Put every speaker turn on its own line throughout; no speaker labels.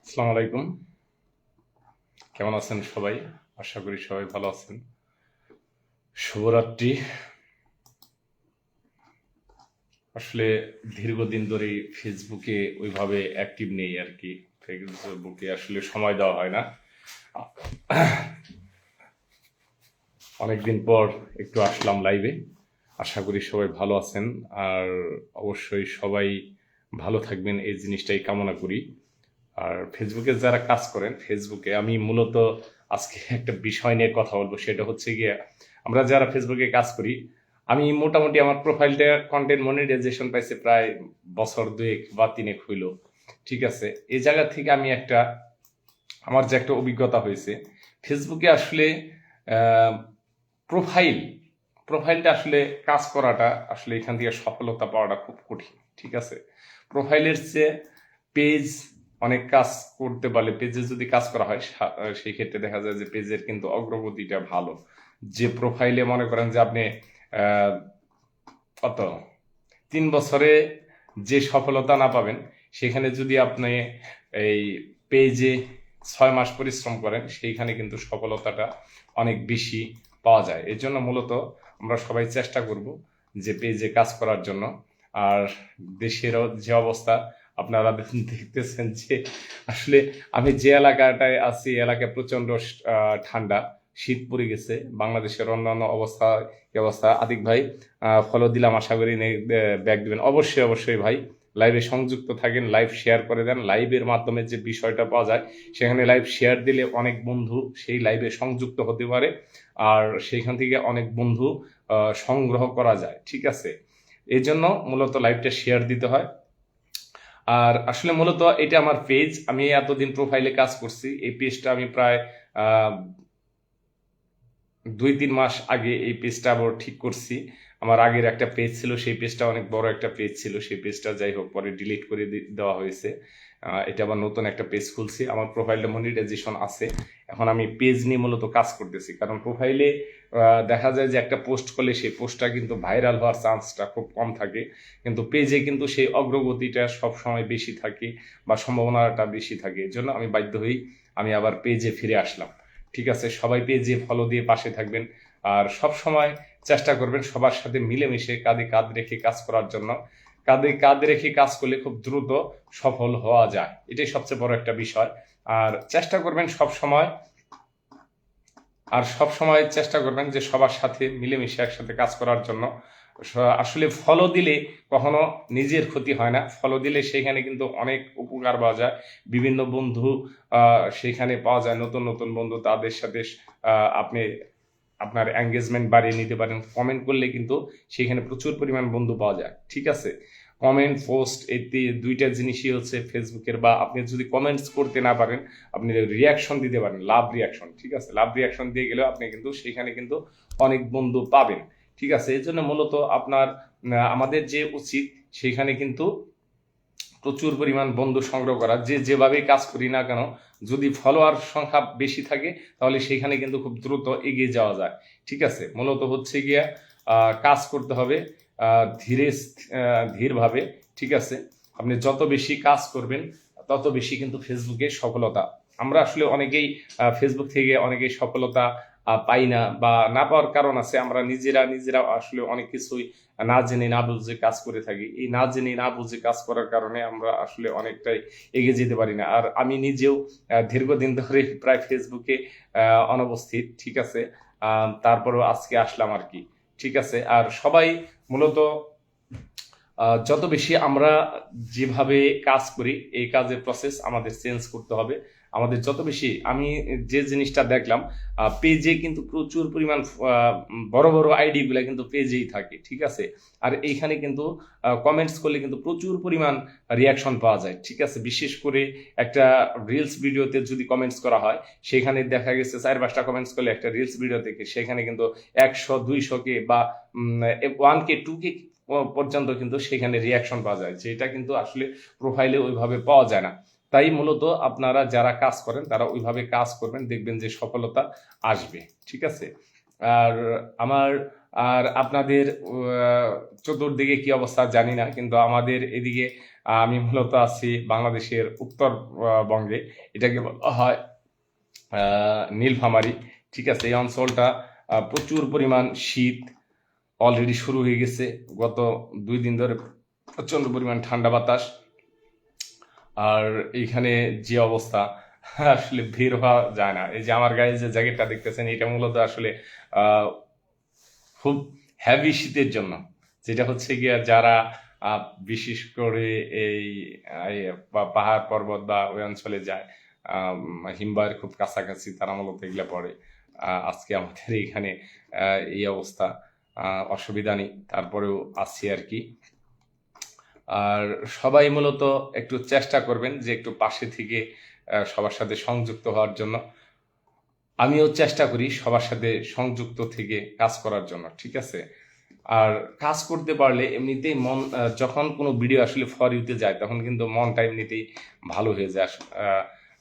আসসালামু আলাইকুম। কেমন আছেন সবাই? আশা করি সবাই ভালো আছেন। শুভরাত্রি। আসলে দীর্ঘদিন ধরেই ফেসবুকে ওইভাবে অ্যাক্টিভ নেই আর কি। ফেসবুকে আসলে সময় দেওয়া হয় না। অনেকদিন পর একটু আসলাম লাইভে। আশা করি সবাই ভালো আছেন। আর অবশ্যই সবাই ভালো থাকবেন এই জিনিসটাই কামনা করি। আর ফেসবুকে যারা কাজ করেন, ফেসবুকে আমি মূলত আজকে একটা বিষয় নিয়ে কথা বলবো। সেটা হচ্ছে গিয়ে আমরা যারা ফেসবুকে কাজ করি, আমি মোটামুটি আমার প্রোফাইলটা কন্টেন্ট মনিটাইজেশন পাইছে প্রায় বছর দুয়েক বা তিনেক হইল। ঠিক আছে, এই জায়গা থেকে আমি আমার যে একটা অভিজ্ঞতা হয়েছে ফেসবুকে আসলে আহ, প্রোফাইল প্রোফাইলটা আসলে কাজ করাটা আসলে এখান থেকে সফলতা পাওয়াটা খুব কঠিন। ঠিক আছে, প্রোফাইলের চেয়ে পেজ অনেক কাজ করতে পারলে, পেজে যদি কাজ করা হয় সেই ক্ষেত্রে দেখা যায় যে পেজের কিন্তু অগ্রগতিটা ভালো। যে প্রোফাইলে মনে করেন যে আপনি আহ, কত 3 বছরে যে সফলতা না পাবেন, সেখানে যদি আপনি এই পেজে 6 মাস পরিশ্রম করেন, সেইখানে কিন্তু সফলতাটা অনেক বেশি পাওয়া যায়। এর জন্য মূলত আমরা সবাই চেষ্টা করব যে পেজে কাজ করার জন্য। আর দেশেরও যে অবস্থা আপনারা দেখতেছেন যে আসলে আমি যে এলাকাটায় আছি, এলাকায় প্রচন্ড ঠান্ডা, শীত পড়ে গেছে। বাংলাদেশের অন্যান্য অবস্থা আতিক ভাই ফলো দিলাম, আশা করি ব্যাক দিবেন। অবশ্যই অবশ্যই ভাই, লাইভে সংযুক্ত থাকেন, লাইভ শেয়ার করে দেন। লাইভের মাধ্যমে যে বিষয়টা পাওয়া যায়, সেখানে লাইভ শেয়ার দিলে অনেক বন্ধু সেই লাইভে সংযুক্ত হতে পারে, আর সেখান থেকে অনেক বন্ধু সংগ্রহ করা যায়। ঠিক আছে, এই জন্য মূলত লাইভটা শেয়ার দিতে হয়। আর আসলে মূলত এটা আমার পেজ, আমি এতদিন প্রোফাইলে কাজ করছি। এই পেজটা আমি প্রায় 2-3 মাস আগে এই পেজটা আবার ঠিক করছি। আমার আগের একটা পেজ ছিল, সেই পেজটা অনেক বড় একটা পেজ ছিল, সেই পেজটা যাই হোক পরে ডিলিট করে দেওয়া হয়েছে। এটা আবার নতুন একটা পেজ খুলছি। আমার প্রোফাইলটা মনিটাইজেশন আছে। এখন আমি পেজ নিয়ে মূলত কাজ করতেছি, কারণ প্রোফাইলে দেখা যায় যে একটা পোস্ট করলে সেই পোস্টটা কিন্তু ভাইরাল হওয়ার চান্সটা খুব কম থাকে, কিন্তু পেজে কিন্তু সেই অগ্রগতিটা সব সময় বেশি থাকে বা সম্ভাবনাটা বেশি থাকে। এর জন্য আমি বাধ্য হই, আমি আবার পেজে ফিরে আসলাম। ঠিক আছে, সবাই পেজে ফলো দিয়ে পাশে থাকবেন। আর সব সময় চেষ্টা করবেন সবার সাথে মিলেমিশে কাঁধে কাঁধ রেখে কাজ করার জন্য। কাঁধে কাঁধ রেখে কাজ করলে খুব দ্রুত সফল হওয়া যায়, এটাই সবচেয়ে বড় একটা বিষয়। আর চেষ্টা করবেন সব সময় চেষ্টা করবেন যে সবার সাথে মিলেমিশে একসাথে কাজ করার জন্য। আসলে ফলো দিলে কখনো নিজের ক্ষতি হয় না, ফলো দিলে সেখানে কিন্তু অনেক উপকার পাওয়া যায়। বিভিন্ন বন্ধু সেখানে পাওয়া যায়, নতুন নতুন বন্ধু, তাদের সাথে আপনি আপনার এঙ্গেজমেন্ট বাড়িয়ে নিতে পারেন। কমেন্ট করলে কিন্তু সেখানে প্রচুর পরিমাণ বন্ধু পাওয়া যায়। ঠিক আছে, কমেন্ট পোস্ট এই দুইটা জিনিসই হচ্ছে ফেসবুকের। বা আপনি যদি কমেন্টস করতে না পারেন, আপনি রিয়াকশন দিতে পারেন, লাভ রিয়াকশন। ঠিক আছে, লাভ রিয়াকশন দিয়ে গেলেও আপনি কিন্তু সেখানে কিন্তু অনেক বন্ধু পাবেন। ঠিক আছে, এই জন্য মূলত আমাদের যে উচিত সেখানে কিন্তু প্রচুর পরিমাণ বন্ধু সংগ্রহ করা। যেভাবে কাজ করি না কেন, যদি ফলোয়ার সংখ্যা বেশি থাকে তাহলে সেখানে কিন্তু খুব দ্রুত এগিয়ে যাওয়া যায়। ঠিক আছে, মূলত হচ্ছে গিয়া কাজ করতে হবে ধীরভাবে। ঠিক আছে, আপনি যত বেশি কাজ করবেন তত বেশি কিন্তু ফেসবুকে সফলতা। আমরা আসলে অনেকেই ফেসবুক থেকে অনেকেই সফলতা পাই না, বা না পাওয়ার কারণ আছে। আমরা নিজেরা নিজেরা আসলে অনেক কিছুই না জেনে না বুঝে কাজ করে থাকি। এই না জেনে না বুঝে কাজ করার কারণে আমরা আসলে অনেকটাই এগিয়ে যেতে পারি না। আর আমি নিজেও দীর্ঘদিন ধরে প্রায় ফেসবুকে অনুপস্থিত। ঠিক আছে, তারপরেও আজকে আসলাম আর কি। ঠিক আছে, আর সবাই মূলত যত বেশি আমরা যেভাবে কাজ করি, এই কাজের প্রসেস আমাদের চেঞ্জ করতে হবে। আমাদের যত বেশি, আমি যে জিনিসটা দেখলাম, পেজে কিন্তু প্রচুর পরিমাণ বড় বড় আইডি গুলা কিন্তু পেজেই থাকে। ঠিক আছে, আর এইখানে কিন্তু কমেন্টস করলে কিন্তু প্রচুর পরিমাণ রিয়াকশন পাওয়া যায়। ঠিক আছে, বিশেষ করে একটা রিলস ভিডিওতে যদি কমেন্টস করা হয়, সেখানে দেখা গেছে 4-5টা কমেন্টস করলে একটা রিলস ভিডিও থেকে সেখানে কিন্তু 100-200 কে বা 1K 2K পর্যন্ত কিন্তু সেখানে রিয়াকশন পাওয়া যায়, যেটা কিন্তু আসলে প্রোফাইলে ওইভাবে পাওয়া যায় না। তাই মূলত আপনারা যারা কাজ করেন তারা ওইভাবে কাজ করবেন, দেখবেন যে সফলতা আসবে। ঠিক আছে, আর আমার আপনাদের চতুর্দিকে কি অবস্থা জানি না, কিন্তু আমাদের এদিকে আমি মূলত আছি বাংলাদেশের উত্তরবঙ্গে, এটাকে বলা হয় নীলফামারী। ঠিক আছে, এই অঞ্চলটা প্রচুর পরিমাণ শীত অলরেডি শুরু হয়ে গেছে। গত 2 দিন ধরে প্রচণ্ড পরিমাণ ঠান্ডা বাতাস। আর এইখানে যে অবস্থা, আসলে বের হওয়া যায় না। এই যে আমার গায়ে যে জ্যাকেটটা দেখতেছেন, এটা মূলত আসলে আহ, খুব হেভি শীতের জন্য, যেটা হচ্ছে গিয়া যারা বিশেষ করে এই এই পাহাড় পর্বত বা ওই অঞ্চলে যায়, হিমবাহের খুব কাছাকাছি, তারা মূলত এগুলো পড়ে। আজকে আমাদের এখানে এই অবস্থা, অসুবিধা নেই, তারপরেও আছি আর কি। আর সবাই মূলত একটু চেষ্টা করবেন যে একটু পাশে থেকে সবার সাথে সংযুক্ত হওয়ার জন্য। আমিও চেষ্টা করি সবার সাথে সংযুক্ত থেকে কাজ করার জন্য, ঠিক আছে। আর কাজ করতে পারলে এমনিতেই মন, যখন কোনো ভিডিও আসলে ফর ইউতে যায় তখন কিন্তু মনটা এমনিতেই ভালো হয়ে যায়।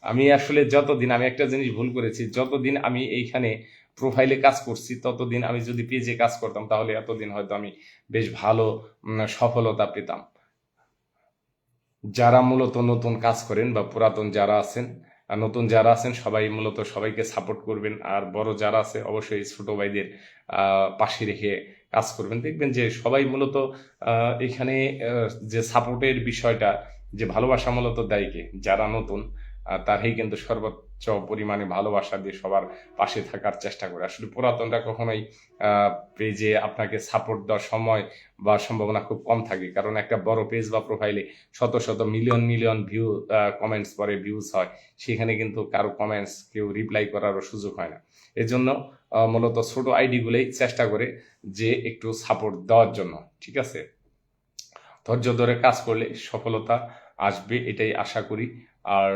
আমি আসলে যতদিন, আমি একটা জিনিস ভুল করেছি, যতদিন আমি এইখানে প্রোফাইলে কাজ করছি ততদিন, আমি যদি পেজে কাজ করতাম তাহলে এতদিন হয়তো আমি বেশ ভালো সফলতা পেতাম। যারা মূলত নতুন কাজ করেন বা পুরাতন যারা আছেন, নতুন যারা আছেন সবাই মূলত সবাইকে সাপোর্ট করবেন। আর বড় যারা আছে অবশ্যই ছোট ভাইদের পাশে রেখে কাজ করবেন। দেখবেন যে সবাই মূলত এখানে যে সাপোর্টের বিষয়টা, যে ভালোবাসা মূলত দেয় কে, যারা নতুন তারাই কিন্তু সর্বোচ্চ পরিমাণে ভালোবাসা দিয়ে সবার পাশে থাকার চেষ্টা করে। আসলে পুরাতনরা কখনোই পেজে আপনাকে সাপোর্ট দেওয়ার সময় বা সম্ভাবনা খুব কম থাকে, কারণ একটা বড় পেজ বা প্রোফাইলে শত শত মিলিয়ন মিলিয়ন ভিউ, কমেন্টস পরে ভিউজ হয়, সেখানে কিন্তু কারো কমেন্টস কেউ রিপ্লাই করারও সুযোগ হয় না। এজন্য মূলত ছোট আইডিগুলোই চেষ্টা করে যে একটু সাপোর্ট দেওয়ার জন্য, ঠিক আছে। ধৈর্য ধরে কাজ করলে সফলতা আসবে, এটাই আশা করি। আর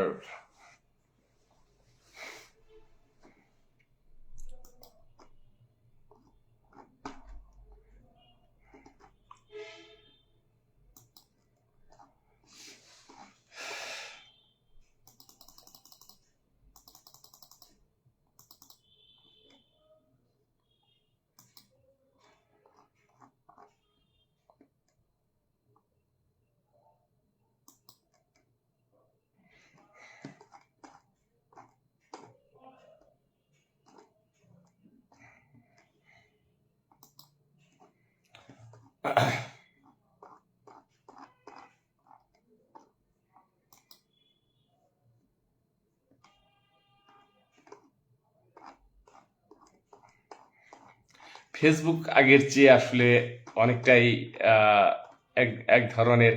ফেসবুক আগের চেয়ে আসলে অনেকটাই আহ, এক এক ধরনের,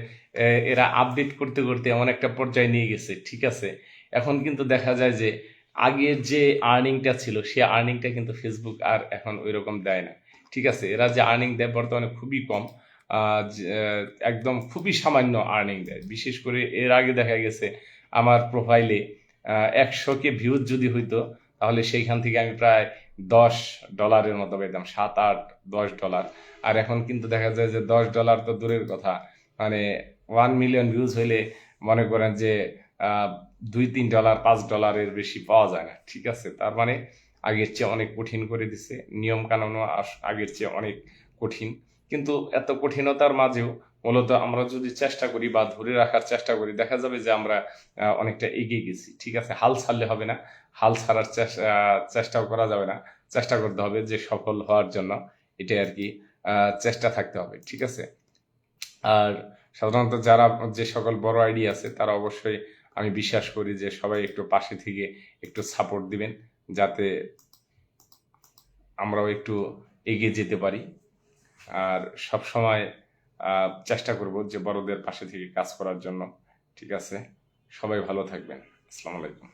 এরা আপডেট করতে করতে এমন একটা পর্যায়ে নিয়ে গেছে, ঠিক আছে। এখন কিন্তু দেখা যায় যে আগের যে আর্নিংটা ছিল সে আর্নিংটা কিন্তু ফেসবুক আর এখন ওই রকম দেয় না, ঠিক আছে। এরা যে আর্নিং দেয় বর্তমানে খুবই কম, একদম খুবই সামান্য আর্নিং দেয়। বিশেষ করে এর আগে দেখা গেছে আমার প্রোফাইলে 100K ভিউজ যদি হইতো, তাহলে সেইখান থেকে আমি প্রায় $10 মতো পেতাম, 7, 8, $10। আর এখন কিন্তু দেখা যায় যে $10 তো দূরের কথা, মানে 1 মিলিয়ন ভিউজ হইলে মনে করেন যে $2-3, $5 বেশি পাওয়া যায় না, ঠিক আছে। তার মানে আগের চেয়ে অনেক কঠিন করে দিছে, নিয়ম কানুনও আগের চেয়ে অনেক কঠিন। কিন্তু এত কঠিনতার মাঝেও মূলত আমরা যদি চেষ্টা করি বা ধরে রাখার চেষ্টা করি, দেখা যাবে যে আমরা অনেকটা এগিয়ে গেছি, ঠিক আছে। হাল ছাড়লে হবে না, হাল ছাড়ার চেষ্টাও করা যাবে না, চেষ্টা করতে হবে যে সফল হওয়ার জন্য, এটাই আর কি। চেষ্টা থাকতে হবে, ঠিক আছে। আর সাধারণত যারা, যে সকল বড় আইডি আছে তারা অবশ্যই, আমি বিশ্বাস করি যে সবাই একটু পাশে থেকে একটু সাপোর্ট দিবেন, যাতে আমরাও একটু এগিয়ে যেতে পারি। আর সব সময় চেষ্টা করব যে বড়দের পাশে থেকে কাজ করার জন্য, ঠিক আছে। সবাই ভালো থাকবেন। আসসালামু আলাইকুম।